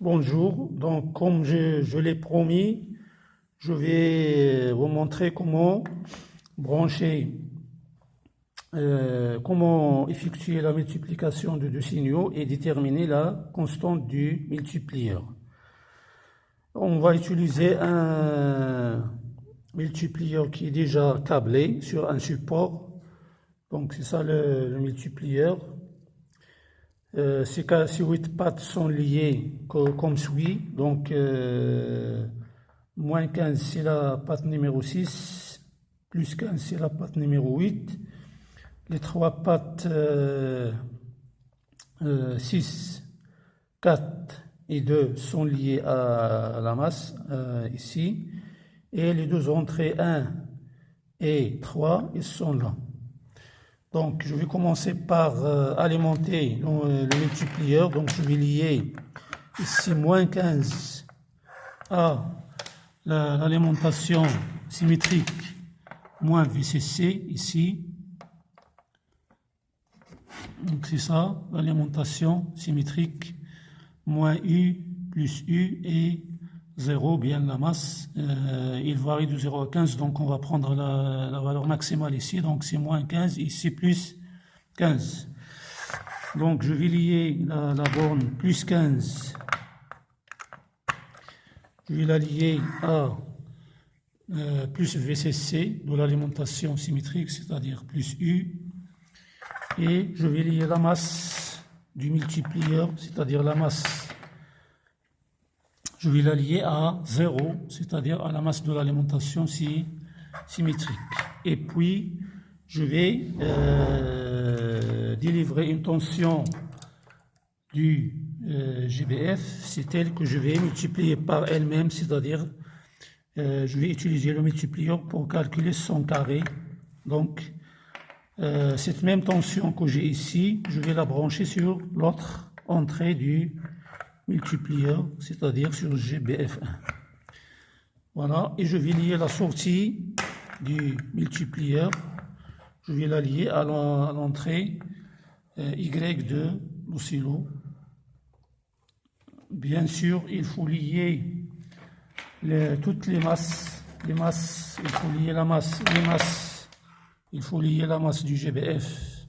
Bonjour, donc comme je l'ai promis, je vais vous montrer comment brancher, comment effectuer la multiplication de deux signaux et déterminer la constante du multiplieur. On va utiliser un multiplieur qui est déjà câblé sur un support, donc c'est ça le multiplieur. Ces 8 pattes sont liées comme suit. Donc, moins 15, c'est la patte numéro 6, plus 15, c'est la patte numéro 8. Les trois pattes 6, 4 et 2 sont liées à la masse ici. Et les deux entrées 1 et 3, ils sont là. Donc, je vais commencer par alimenter le multiplieur. Donc, je vais lier ici moins 15 à l'alimentation symétrique moins VCC ici. Donc, c'est ça, l'alimentation symétrique moins U plus U et 0, bien la masse. Il varie de 0 à 15, donc on va prendre la valeur maximale ici. Donc c'est moins 15, ici plus 15. Donc je vais lier la borne plus 15. Je vais la lier à plus VCC de l'alimentation symétrique, c'est-à-dire plus U. Et je vais lier la masse du multiplieur, c'est-à-dire la masse. Je vais la lier à 0, c'est-à-dire à la masse de l'alimentation symétrique. Et puis, je vais délivrer une tension du GBF, c'est elle que je vais multiplier par elle-même, c'est-à-dire je vais utiliser le multiplieur pour calculer son carré. Donc, cette même tension que j'ai ici, je vais la brancher sur l'autre entrée du multiplieur, c'est-à-dire sur GBF1. Voilà, et je vais lier la sortie du multiplieur, je vais la lier à l'entrée Y de l'oscillo. Bien sûr, il faut lier toutes les masses, il faut lier la masse, il faut lier la masse du GBF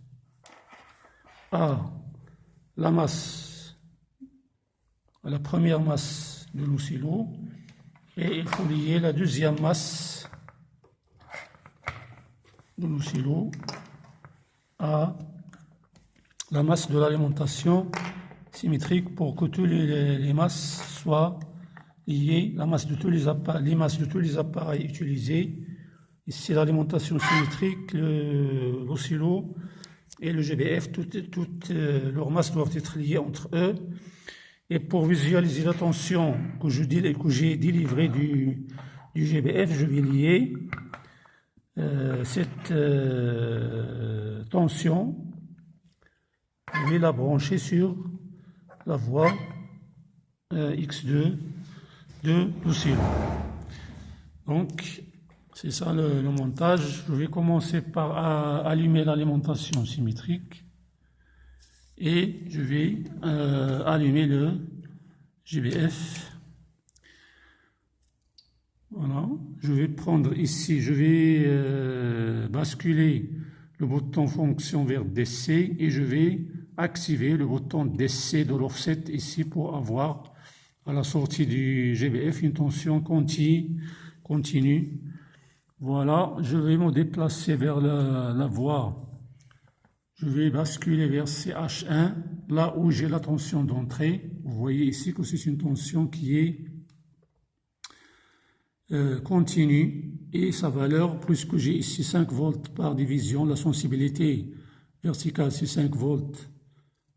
à la masse, la première masse de l'oscillo, et il faut lier la deuxième masse de l'oscillo à la masse de l'alimentation symétrique pour que toutes les masses soient liées, la masse de tous les appareils utilisés. Ici l'alimentation symétrique, l'oscillo et le GBF, toutes leurs masses doivent être liées entre eux. Et pour visualiser la tension que j'ai délivrée du GBF, je vais lier cette tension, je vais la brancher sur la voie X2 de l'oscillo. Donc, c'est ça le montage. Je vais commencer par allumer l'alimentation symétrique. Et je vais allumer le GBF. Voilà, je vais prendre ici, je vais basculer le bouton fonction vers DC et je vais activer le bouton DC de l'offset ici pour avoir à la sortie du GBF une tension continue. Voilà, je vais me déplacer vers la voie. Je vais basculer vers CH1, là où j'ai la tension d'entrée. Vous voyez ici que c'est une tension qui est continue et sa valeur, puisque j'ai ici 5 volts par division, la sensibilité verticale c'est 5 volts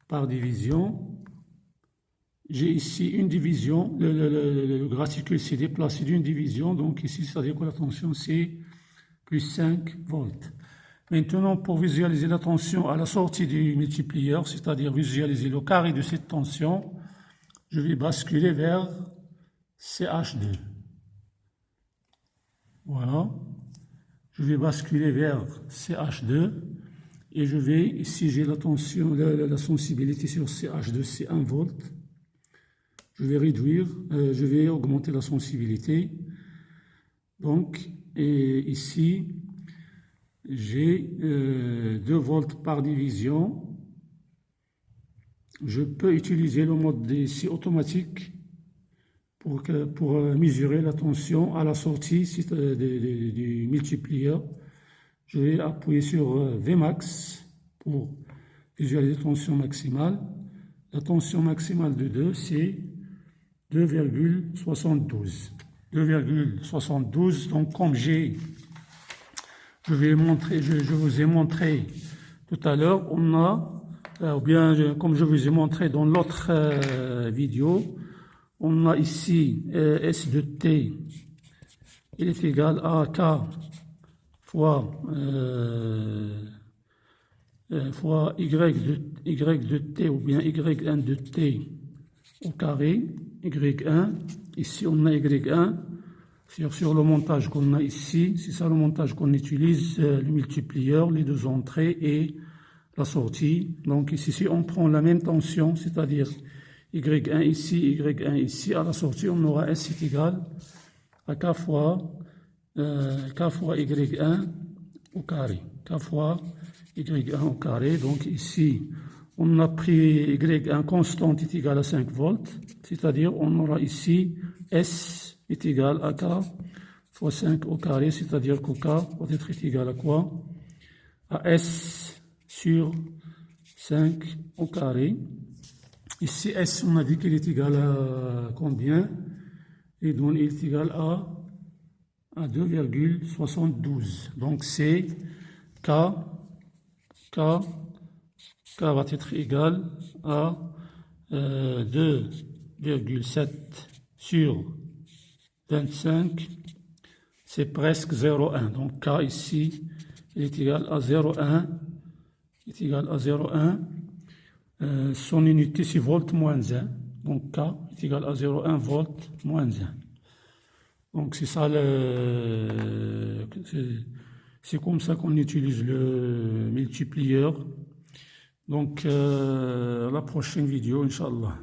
par division. J'ai ici une division, le graticule s'est déplacé d'une division, donc ici ça veut dire que la tension c'est plus 5 volts. Maintenant, pour visualiser la tension à la sortie du multiplieur, c'est-à-dire visualiser le carré de cette tension, je vais basculer vers CH2. Voilà. Je vais basculer vers CH2 et je vais, ici j'ai la tension, la sensibilité sur CH2, c'est 1 volt. je vais réduire, je vais augmenter la sensibilité. Donc, et ici, j'ai 2 volts par division. Je peux utiliser le mode DC automatique pour mesurer la tension à la sortie du multiplieur. Je vais appuyer sur Vmax pour visualiser la tension maximale. La tension maximale de 2, c'est 2,72. 2,72. Donc, comme je vous ai montré tout à l'heure, on a, ou bien comme je vous ai montré dans l'autre vidéo, on a ici S de T, il est égal à K fois Y de T ou bien Y1 de T au carré, Y1, ici on a Y1, sur le montage qu'on a ici, c'est ça le montage qu'on utilise, le multiplieur, les 2 entrées et la sortie. Donc ici on prend la même tension, c'est-à-dire Y1 ici, Y1 ici, à la sortie on aura S est égal à K fois Y1 au carré, K fois Y1 au carré. Donc ici on a pris Y1 constante est égal à 5 volts, c'est-à-dire on aura ici S est égal à K fois 5 au carré, c'est-à-dire que K va être égal à quoi? À S sur 5 au carré. Ici, S, on a dit qu'il est égal à combien? Et donc, il est égal à 2,72. Donc, c'est K va être égal à 2,7 sur 25, c'est presque 0,1. Donc K ici, il est égal à 0,1, est égal à 0,1. Son unité c'est volt moins 1. Donc K est égal à 0,1 volt moins 1. Donc c'est ça, c'est comme ça qu'on utilise le multiplieur. Donc, la prochaine vidéo, Inch'Allah.